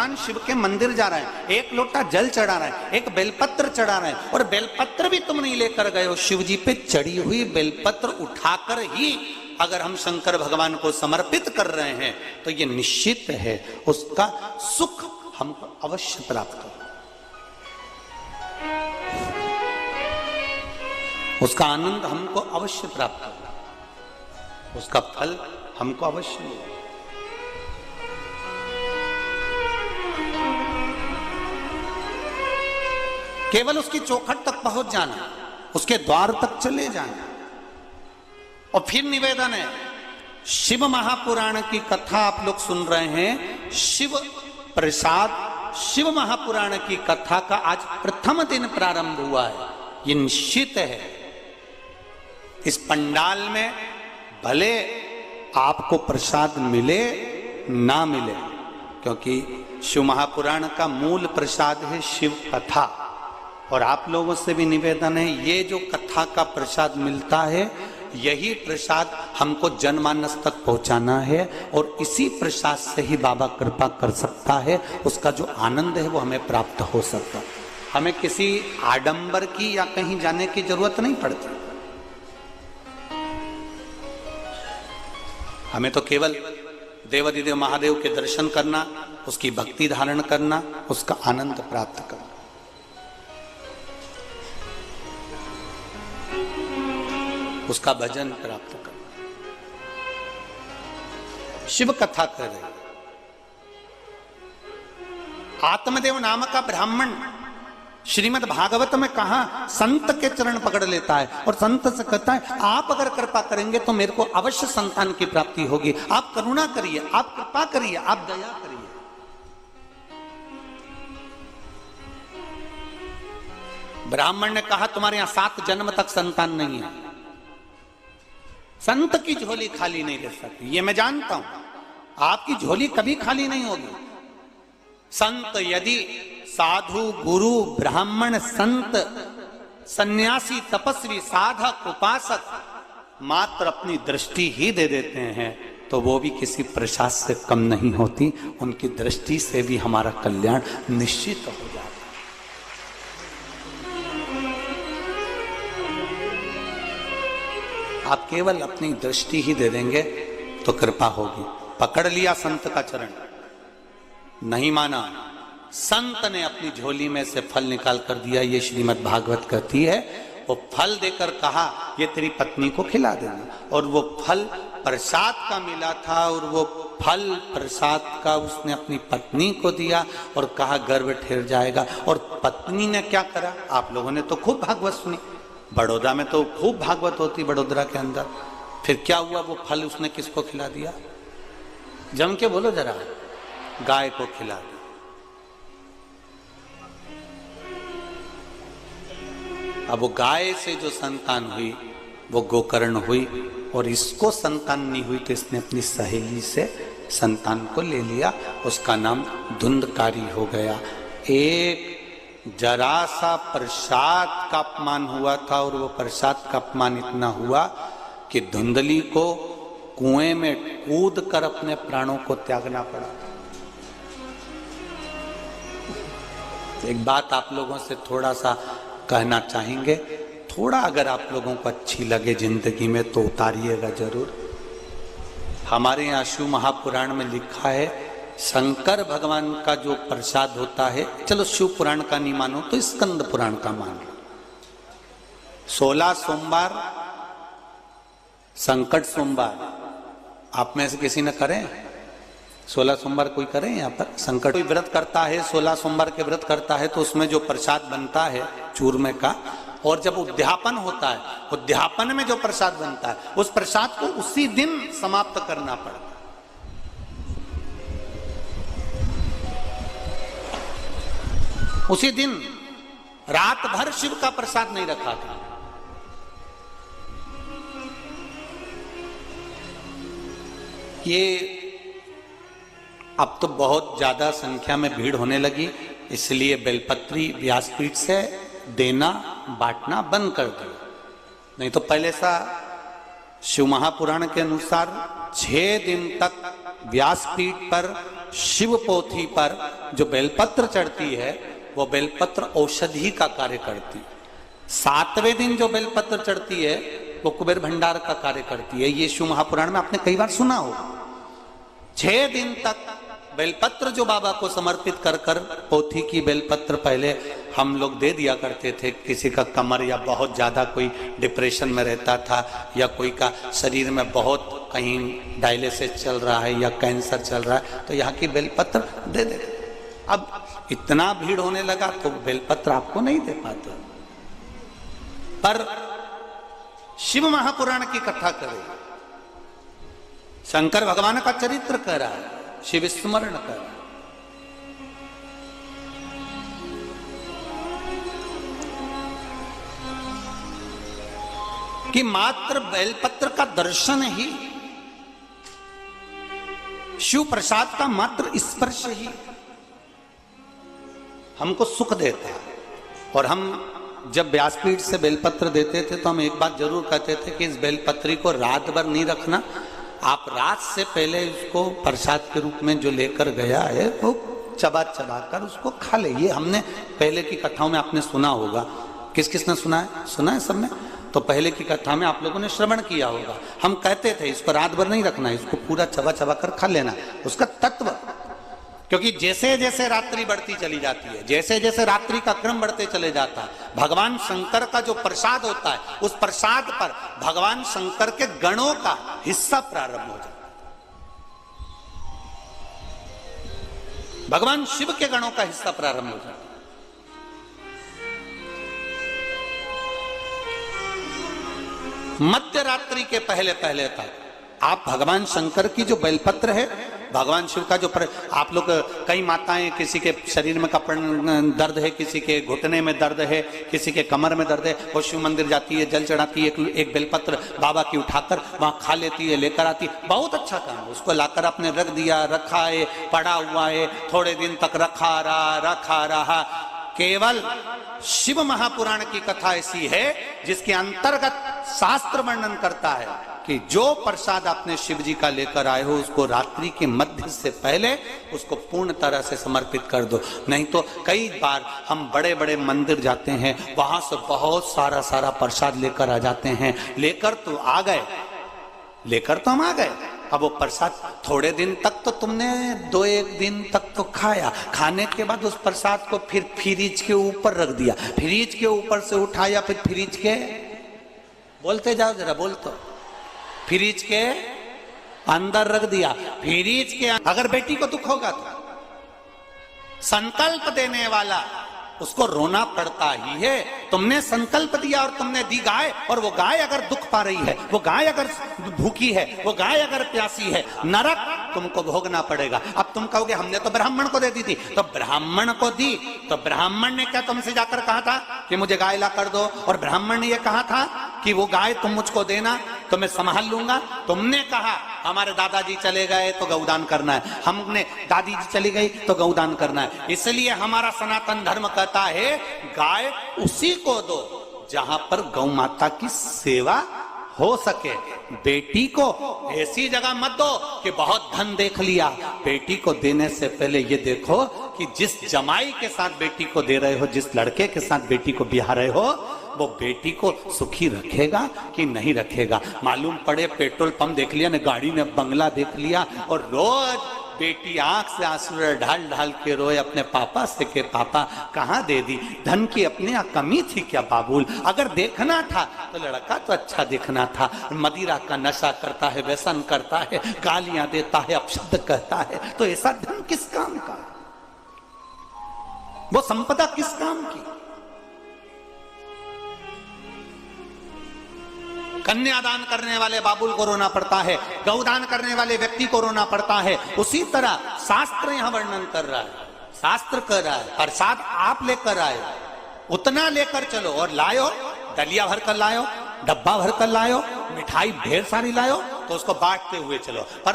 भगवान शिव के मंदिर जा रहे हैं, एक लोटा जल चढ़ा रहे हैं, एक बेलपत्र चढ़ा रहे हैं, और बेलपत्र भी तुम नहीं लेकर गए हो। शिव जी पे चढ़ी हुई बेलपत्र उठाकर ही अगर हम शंकर भगवान को समर्पित कर रहे हैं तो ये निश्चित है उसका सुख हमको अवश्य प्राप्त हो, उसका आनंद हमको अवश्य प्राप्त हो, उसका फल हमको अवश्य मिले। केवल उसकी चौखट तक पहुंच जाना, उसके द्वार तक चले जाना। और फिर निवेदन है, शिव महापुराण की कथा आप लोग सुन रहे हैं। शिव प्रसाद शिव महापुराण की कथा का आज प्रथम दिन प्रारंभ हुआ है। ये निश्चित है इस पंडाल में भले आपको प्रसाद मिले ना मिले, क्योंकि शिव महापुराण का मूल प्रसाद है शिव कथा। और आप लोगों से भी निवेदन है, ये जो कथा का प्रसाद मिलता है यही प्रसाद हमको जनमानस तक पहुंचाना है, और इसी प्रसाद से ही बाबा कृपा कर सकता है। उसका जो आनंद है वो हमें प्राप्त हो सकता। हमें किसी आडंबर की या कहीं जाने की जरूरत नहीं पड़ती। हमें तो केवल देवाधिदेव महादेव के दर्शन करना, उसकी भक्ति धारण करना, उसका आनंद प्राप्त करना। उसका भजन प्राप्त करना। शिव कथा कर रहे, आत्मदेव नाम का ब्राह्मण श्रीमद् भागवत में कहा संत के चरण पकड़ लेता है और संत से कहता है आप अगर कृपा करेंगे तो मेरे को अवश्य संतान की प्राप्ति होगी। आप करुणा करिए, आप कृपा करिए, आप दया करिए। ब्राह्मण ने कहा तुम्हारे यहां 7 जन्म तक संतान नहीं है, संत की झोली खाली नहीं रह सकती। ये मैं जानता हूं, आपकी झोली कभी खाली नहीं होगी। संत यदि साधु गुरु ब्राह्मण संत सन्यासी तपस्वी साधक उपासक मात्र अपनी दृष्टि ही दे देते हैं तो वो भी किसी प्रसाद से कम नहीं होती। उनकी दृष्टि से भी हमारा कल्याण निश्चित हो जाता है। आप केवल अपनी दृष्टि ही दे देंगे तो कृपा होगी। पकड़ लिया संत का चरण, नहीं माना, संत ने अपनी झोली में से फल निकाल कर दिया। ये श्रीमद् भागवत कहती है। वो फल देकर कहा ये तेरी पत्नी को खिला देना, और वो फल प्रसाद का मिला था, और वो फल प्रसाद का उसने अपनी पत्नी को दिया और कहा गर्भ ठहर जाएगा। और पत्नी ने क्या करा, आप लोगों ने तो खूब भागवत सुनी, बड़ौदा में तो खूब भागवत होती, बड़ोदरा के अंदर। फिर क्या हुआ, वो फल उसने किसको खिला दिया, जम के बोलो जरा, गाय को खिला दिया। अब वो गाय से जो संतान हुई वो गोकर्ण हुई, और इसको संतान नहीं हुई तो इसने अपनी सहेली से संतान को ले लिया। उसका नाम धुंधकारी हो गया। एक जरा सा प्रसाद का अपमान हुआ था, और वो प्रसाद का अपमान इतना हुआ कि धुंधली को कुएं में कूद कर अपने प्राणों को त्यागना पड़ा। एक बात आप लोगों से थोड़ा सा कहना चाहेंगे, थोड़ा अगर आप लोगों को अच्छी लगे जिंदगी में तो उतारिएगा जरूर। हमारे यहाँ शिव महापुराण में लिखा है शंकर भगवान का जो प्रसाद होता है, चलो शिव पुराण का नहीं मानो तो स्कंद पुराण का मान लो। 16 सोमवार संकट सोमवार आप में से किसी ने करें? 16 सोमवार कोई करे यहाँ पर? संकट कोई व्रत करता है, 16 सोमवार के व्रत करता है तो उसमें जो प्रसाद बनता है चूरमे का, और जब उद्यापन होता है, उद्यापन में जो प्रसाद बनता है उस प्रसाद को उसी दिन समाप्त करना पड़ता है। उसी दिन रात भर शिव का प्रसाद नहीं रखा था। ये अब तो बहुत ज्यादा संख्या में भीड़ होने लगी, इसलिए बेलपत्री व्यासपीठ से देना बांटना बंद कर दिया। नहीं तो पहले सा शिव महापुराण के अनुसार 6 दिन तक व्यासपीठ पर शिव पोथी पर जो बेलपत्र चढ़ती है वो बेलपत्र औषधि का कार्य करती है। 7वें दिन जो बेलपत्र चढ़ती है वो कुबेर भंडार का कार्य करती है। ये शिव महापुराण में आपने कई बार सुना हो। 6 दिन तक बेलपत्र जो बाबा को समर्पित कर कर, पोथी की बेलपत्र पहले हम लोग दे दिया करते थे। किसी का कमर या बहुत ज्यादा कोई डिप्रेशन में रहता था या कोई का शरीर में बहुत कहीं डायलिसिस चल रहा है या कैंसर चल रहा है तो यहाँ की बेलपत्र दे देते। अब इतना भीड़ होने लगा तो बेलपत्र आपको नहीं दे पाते। पर शिव महापुराण की कथा करे, शंकर भगवान का चरित्र कह रहा है, शिव स्मरण कर रहा है। कि मात्र बेलपत्र का दर्शन ही, शिव प्रसाद का मात्र स्पर्श ही हमको सुख देता है। और हम जब व्यासपीठ से बेलपत्र देते थे तो हम एक बात जरूर कहते थे कि इस बेलपत्री को रात भर नहीं रखना, आप रात से पहले उसको प्रसाद के रूप में जो लेकर गया है वो चबा चबा कर उसको खा ले। ये हमने पहले की कथाओं में आपने सुना होगा। किस किसने सुना है? सुना है सबने? तो पहले की कथा में आप लोगों ने श्रवण किया होगा। हम कहते थे इसको रात भर नहीं रखना, इसको पूरा चबा चबा कर खा लेना। उसका तत्व, क्योंकि जैसे जैसे रात्रि बढ़ती चली जाती है, जैसे जैसे रात्रि का क्रम बढ़ते चले जाता है, भगवान शंकर का जो प्रसाद होता है उस प्रसाद पर भगवान शंकर के गणों का हिस्सा प्रारंभ हो जाता है। भगवान शिव के गणों का हिस्सा प्रारंभ हो जाता है। मध्य रात्रि के पहले पहले तक आप भगवान शंकर की जो बेलपत्र है, भगवान शिव का जो आप लोग, कई माताएं, किसी के शरीर में कपड़ दर्द है, किसी के घुटने में दर्द है, किसी के कमर में दर्द है, वो शिव मंदिर जाती है, जल चढ़ाती है, एक बेलपत्र बाबा की उठाकर वहां खा लेती है, लेकर आती है। बहुत अच्छा काम है। उसको लाकर आपने रख दिया, रखा है, पड़ा हुआ है, थोड़े दिन तक रखा रहा। केवल शिव महापुराण की कथा ऐसी है जिसके अंतर्गत शास्त्र वर्णन करता है कि जो प्रसाद आपने शिव जी का लेकर आए हो उसको रात्रि के मध्य से पहले उसको पूर्ण तरह से समर्पित कर दो। नहीं तो कई बार हम बड़े बड़े मंदिर जाते हैं, वहां से बहुत सारा प्रसाद लेकर आ जाते हैं। लेकर तो हम आ गए। अब वो प्रसाद थोड़े दिन तक तो तुमने 2-1 दिन तक तो खाया, खाने के बाद उस प्रसाद को फिर फ्रिज के ऊपर रख दिया, फ्रिज के ऊपर से उठाया, फिर फ्रिज के, बोलते जाओ जरा, बोल तो, फ्रिज के अंदर रख दिया। फ्रिज के अगर बेटी को दुख होगा तो संकल्प देने वाला उसको रोना पड़ता ही है। तुमने संकल्प दिया और तुमने दी गाय, और वो गाय अगर दुख पा रही है, वो गाय अगर भूखी है, वो गाय अगर प्यासी है, नरक तुमको भोगना पड़ेगा। अब तुम कहोगे हमने तो ब्राह्मण को दे दी थी, तो ब्राह्मण को दी तो ब्राह्मण ने क्या तुमसे जाकर कहा था कि मुझे गाय ला कर दो? और ब्राह्मण ने यह कहा था कि वो गाय तुम मुझको देना तो मैं संभाल लूंगा? तुमने कहा हमारे दादाजी चले गए तो गौदान करना है, हमने दादी जी चली गई तो गौदान करना है। इसलिए हमारा सनातन धर्म कहता है गाय उसी को दो जहां पर गौ माता की सेवा हो सके। बेटी को ऐसी जगह मत दो कि बहुत धन देख लिया। बेटी को देने से पहले ये देखो कि जिस जमाई के साथ बेटी को दे रहे हो, जिस लड़के के साथ बेटी को ब्याह रहे हो, वो बेटी को सुखी रखेगा कि नहीं रखेगा। मालूम पड़े पेट्रोल पंप देख लिया, ने गाड़ी ने बंगला देख लिया, और रोज बेटी आंख से आंसू ढाल ढाल के रोए अपने पापा से के पापा कहाँ दे दी? धन की अपने यहाँ कमी थी क्या बाबूल? अगर देखना था तो लड़का तो अच्छा देखना था। मदिरा का नशा करता है, व्यसन करता है, गालियां देता है, अपशब्द कहता है, तो ऐसा धन किस काम का? वो संपदा किस काम की? कन्यादान करने वाले बाबुल को रोना पड़ता है, गौदान करने वाले व्यक्ति को रोना पड़ता है। उसी तरह शास्त्र यहां वर्णन कर रहा है, शास्त्र कर रहा है प्रसाद आप लेकर आए, उतना लेकर चलो। और लायो, दलिया भर कर लायो, डब्बा भर कर लायो, मिठाई ढेर सारी लायो, तो उसको बांटते हुए चलो। पर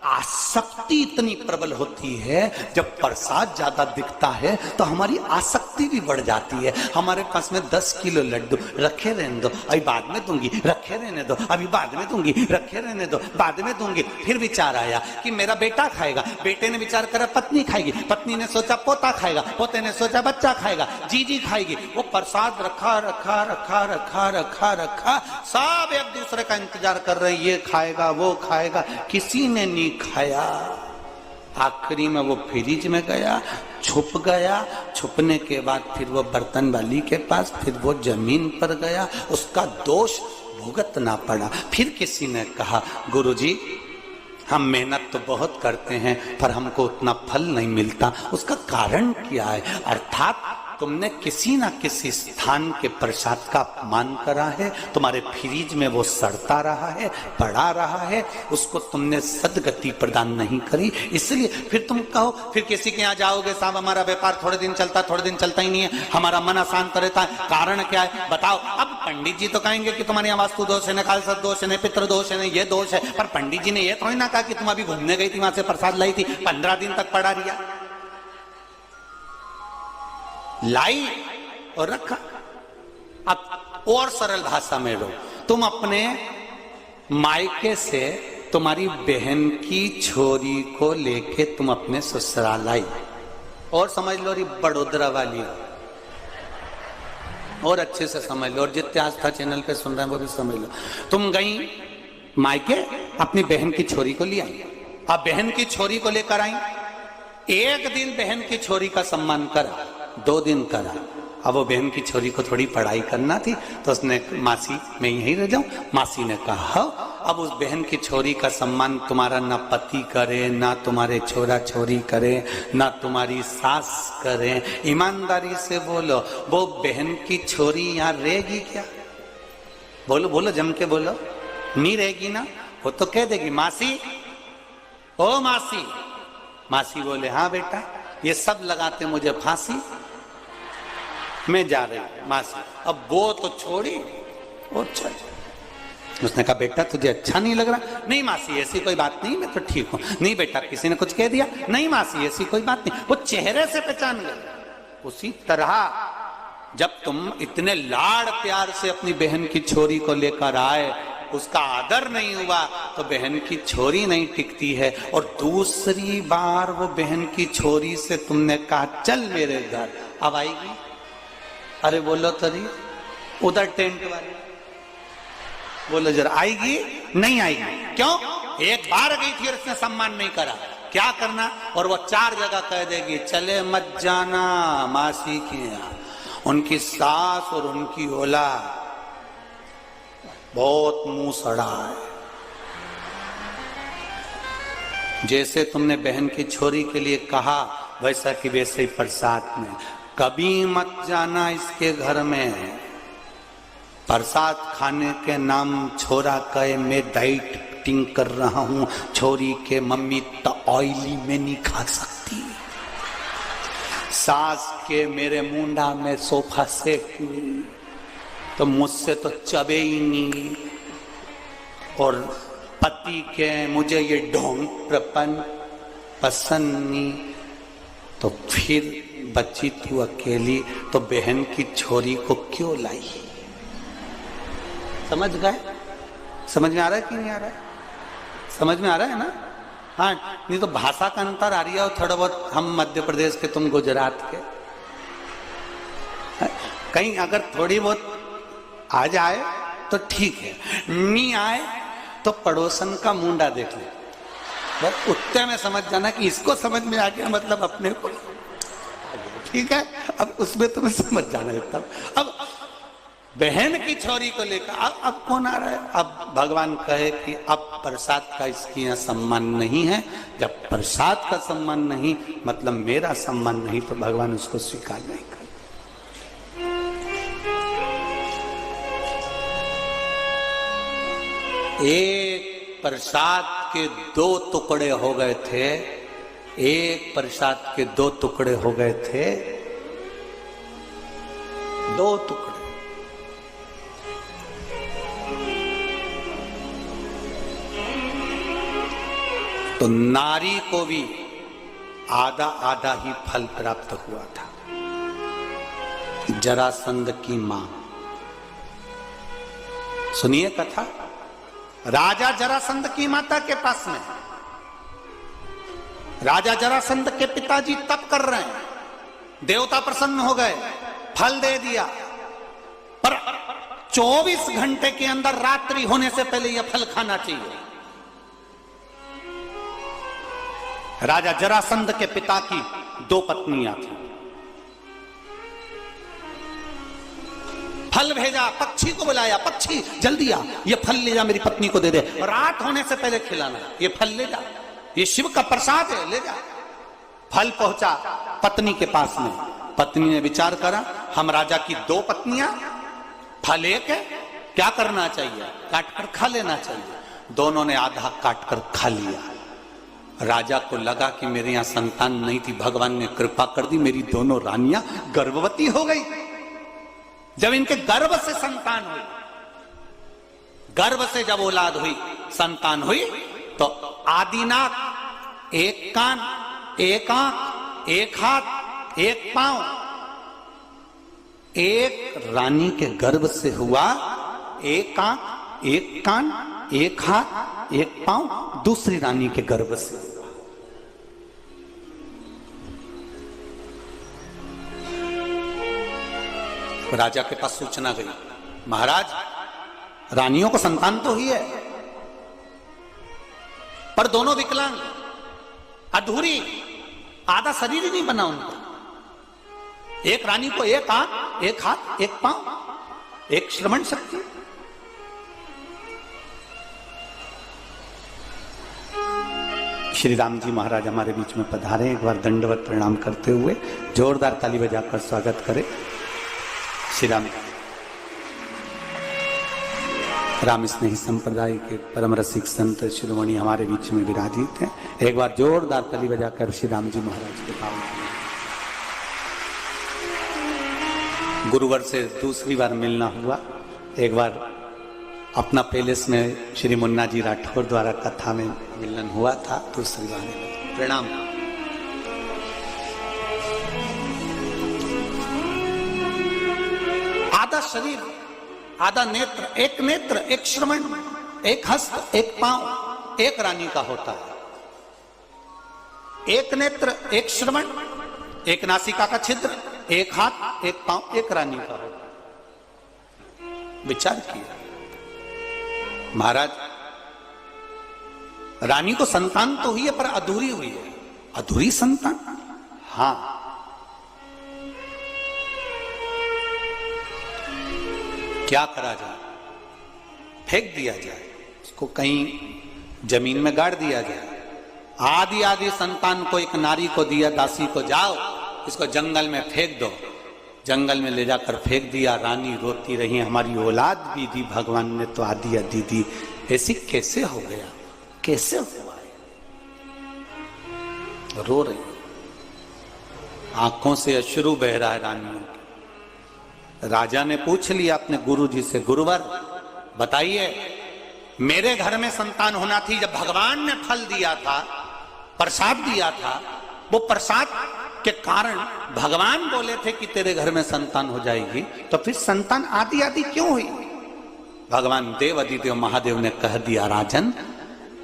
आसक्ति इतनी प्रबल होती है, जब प्रसाद ज्यादा दिखता है तो हमारी आसक्ति भी बढ़ जाती है। हमारे पास में 10 किलो लड्डू रखे रहने दो, अभी बाद में दूंगी, रखे रहने दो, अभी बाद में दूंगी, रखे रहने दो, बाद में दूंगी। फिर विचार आया कि मेरा बेटा खाएगा, बेटे ने विचार करा पत्नी खाएगी, पत्नी ने सोचा पोता खाएगा, पोते ने सोचा बच्चा खाएगा, जीजी खाएगी। वो प्रसाद रखा रखा रखा रखा रखा रखा, सब एक दूसरे का इंतजार कर रहे हैं, ये खाएगा वो खाएगा, किसी ने नहीं खाया। आखिरी में वो फ्रिज में गया, छुप गया। छुपने के बाद फिर वो बर्तन वाली के पास, फिर वो जमीन पर गया, उसका दोष भुगतना पड़ा। फिर किसी ने कहा गुरुजी हम मेहनत तो बहुत करते हैं पर हमको उतना फल नहीं मिलता, उसका कारण क्या है? अर्थात तुमने किसी ना किसी स्थान के प्रसाद का अपमान करा है, तुम्हारे फ्रिज में वो सड़ता रहा है, पड़ा रहा है, उसको तुमने सदगति प्रदान नहीं करी, इसलिए फिर तुम कहो, फिर किसी के यहाँ जाओगे, साहब हमारा व्यापार थोड़े दिन चलता, थोड़े दिन चलता ही नहीं है, हमारा मन अशांत रहता है, कारण क्या है बताओ? अब पंडित जी तो कहेंगे कि तुम्हारे यहाँ वास्तु दोष है, काल सद दोष है, पितृ दोष है, ये दोष है, पर पंडित जी ने ये थोड़ी ना कहा कि तुम अभी घूमने गई थी, वहां से प्रसाद लाई थी, 15 दिन तक पड़ा रिया, लाई और रखा। अब और सरल भाषा में लो, तुम अपने मायके से तुम्हारी बहन की छोरी को लेके तुम अपने ससुराल आई, और समझ लो री बड़ोदरा वाली, और अच्छे से समझ लो, और जितने आस्था चैनल पे सुन रहे हैं वो भी समझ लो। तुम गई मायके, अपनी बहन की छोरी को ले आई, अब बहन की छोरी को लेकर आई, एक दिन बहन की छोरी का सम्मान करा, 2 दिन करा। अब वो बहन की छोरी को थोड़ी पढ़ाई करना थी तो उसने मासी मैं यहीं रह जाऊं, मासी ने कहा अब उस बहन की छोरी का सम्मान तुम्हारा ना पति करे, ना तुम्हारे छोरा छोरी करे, ना तुम्हारी सास करे। ईमानदारी से बोलो, वो बहन की छोरी यहाँ रहेगी क्या? बोलो बोलो, जम के बोलो, नहीं रहेगी ना? वो तो कह देगी मासी, ओ मासी। मासी बोले हाँ बेटा, ये सब लगाते मुझे फांसी, मैं जा रही हूं मासी। अब वो तो छोड़ी और चल। उसने कहा बेटा तुझे अच्छा नहीं लग रहा? नहीं मासी ऐसी कोई बात नहीं, मैं तो ठीक हूं। नहीं बेटा किसी ने कुछ कह दिया? नहीं मासी ऐसी कोई बात नहीं। वो चेहरे से पहचान गए। उसी तरह जब तुम इतने लाड़ प्यार से अपनी बहन की छोरी को लेकर आए, उसका आदर नहीं हुआ तो बहन की छोरी नहीं टिकती है। और दूसरी बार वो बहन की छोरी से तुमने कहा चल मेरे घर, अब आएगी? अरे बोलो तरी, उधर टेंट वाले बोलो जरा, आएगी? नहीं आएगी। क्यों? एक बार गई थी और उसने सम्मान नहीं करा, क्या करना? और वो 4 जगह कह देगी चले मत जाना मासी के यहाँ। उनकी सास और उनकी औलाद बहुत मुंह सड़ा है। जैसे तुमने बहन की छोरी के लिए कहा वैसा कि वैसे ही प्रसाद में, कभी मत जाना इसके घर में। प्रसाद खाने के नाम छोरा कहे मैं डाइटिंग कर रहा हूं, छोरी के मम्मी तो ऑयली में नहीं खा सकती। सास के मेरे मुंडा में सोफा सेट नहीं, तो मुझसे तो चबे ही नहीं। और पति के मुझे ये ढोंग प्रपन पसंद नहीं। तो फिर बची तू अकेली, तो बहन की छोरी को क्यों लाई? समझ गए? समझ में आ रहा है कि नहीं आ रहा है? समझ में आ रहा है ना? हाँ, नहीं तो भाषा का अंतर आ रही है। और थोड़ा बहुत हम मध्य प्रदेश के, तुम गुजरात के, कहीं अगर थोड़ी बहुत आ जाए तो ठीक है, नहीं आए तो पड़ोसन का मुंडा देख ले, बस उतने में समझ जाना कि इसको समझ में आ गया, मतलब अपने को, ठीक है? अब उसमें तुम्हें समझ जाना है तब। अब बहन की छोरी को लेकर अब कौन आ रहा है? अब भगवान कहे कि अब प्रसाद का इसके यहाँ सम्मान नहीं है। जब प्रसाद का सम्मान नहीं मतलब मेरा सम्मान नहीं, तो भगवान उसको स्वीकार नहीं कर। एक प्रसाद के 2 टुकड़े हो गए थे, एक प्रसाद के 2 टुकड़े हो गए थे, 2 टुकड़े। तो नारी को भी आधा आधा ही फल प्राप्त हुआ था। जरासंध की मां, सुनिए कथा। राजा जरासंध की माता के पास में, राजा जरासंध के पिताजी तप कर रहे हैं, देवता प्रसन्न हो गए, फल दे दिया, पर 24 घंटे के अंदर रात्रि होने से पहले यह फल खाना चाहिए। राजा जरासंध के पिता की 2 पत्नियां थी। फल भेजा, पक्षी को बुलाया, पक्षी जल्दी आ, ये फल ले जा, मेरी पत्नी को दे दे, रात होने से पहले खिलाना, ये फल ले जा, ये शिव का प्रसाद है, ले जा। फल पहुंचा पत्नी के पास में। पत्नी ने विचार करा, हम राजा की 2 पत्नियां, फल एक है, क्या करना चाहिए? काट कर खा लेना चाहिए। दोनों ने आधा काट कर खा लिया। राजा को लगा कि मेरे यहां संतान नहीं थी, भगवान ने कृपा कर दी, मेरी दोनों रानियां गर्भवती हो गई। जब इनके गर्भ से संतान हुई, गर्भ से जब औलाद हुई, संतान हुई, तो आदिनाथ, एक कान, एक आंख, एक हाथ, एक पांव, एक रानी के गर्भ से हुआ। एक आंख, एक कान, एक हाथ, एक पांव दूसरी रानी के गर्भ से हुआ। राजा के पास सूचना गई, महाराज रानियों को संतान तो ही है, पर दोनों विकलांग, अधूरी, आधा शरीर ही नहीं बना उनका। एक रानी को एक आंख, एक हाथ, एक पांव, एक श्रवण शक्ति। श्री राम जी महाराज हमारे बीच में पधारे। एक बार दंडवत प्रणाम करते हुए जोरदार ताली बजाकर स्वागत करें। श्री राम राम स्नेही संप्रदाय के परम रसिक संत शिरोमणि हमारे बीच में विराजित हैं। एक बार जोरदार ताली बजाकर श्री राम जी महाराज के पावन। गुरुवर से दूसरी बार मिलना हुआ। एक बार अपना पैलेस में श्री मुन्ना जी राठौर द्वारा कथा में मिलन हुआ था, दूसरी बार प्रणाम। आधा शरीर, आधा नेत्र, एक श्रवण, एक हस्त, एक पांव, एक रानी का होता है। एक नेत्र, एक श्रवण, एक नासिका का छिद्र, एक हाथ, एक पांव, एक रानी का होता है। विचार किया महाराज, रानी को संतान तो हुई है पर अधूरी हुई है। अधूरी संतान, हां, क्या करा जाए? फेंक दिया जाए, उसको कहीं जमीन में गाड़ दिया जाए। आदि आदि संतान को एक नारी को दिया, दासी को, जाओ इसको जंगल में फेंक दो। जंगल में ले जाकर फेंक दिया। रानी रोती रही, हमारी औलाद भी दी भगवान ने तो आदि आदि दी। ऐसी कैसे हो गया, कैसे हुआ? रो रही, आंखों से अश्रु बह रहा है रानियों के। राजा ने पूछ लिया अपने गुरु जी से, गुरुवर बताइए, मेरे घर में संतान होना थी, जब भगवान ने फल दिया था, प्रसाद दिया था, वो प्रसाद के कारण भगवान बोले थे कि तेरे घर में संतान हो जाएगी, तो फिर संतान आदि आदि क्यों हुई? भगवान देव अधिदेव महादेव ने कह दिया, राजन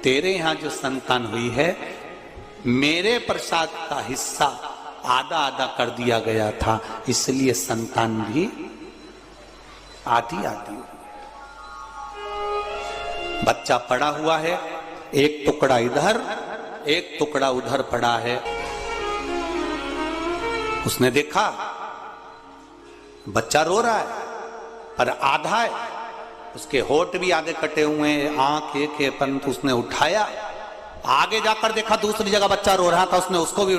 तेरे यहां जो संतान हुई है, मेरे प्रसाद का हिस्सा आधा आधा कर दिया गया था, इसलिए संतान भी आधी आधी हुई। बच्चा पड़ा हुआ है, एक टुकड़ा इधर, एक टुकड़ा उधर पड़ा है। उसने देखा बच्चा रो रहा है पर आधा है, उसके होठ भी आधे कटे हुए हैं, आंख एक है, परंतु उसने उठाया। आगे जाकर देखा दूसरी जगह बच्चा रो रहा था, उसने उसको भी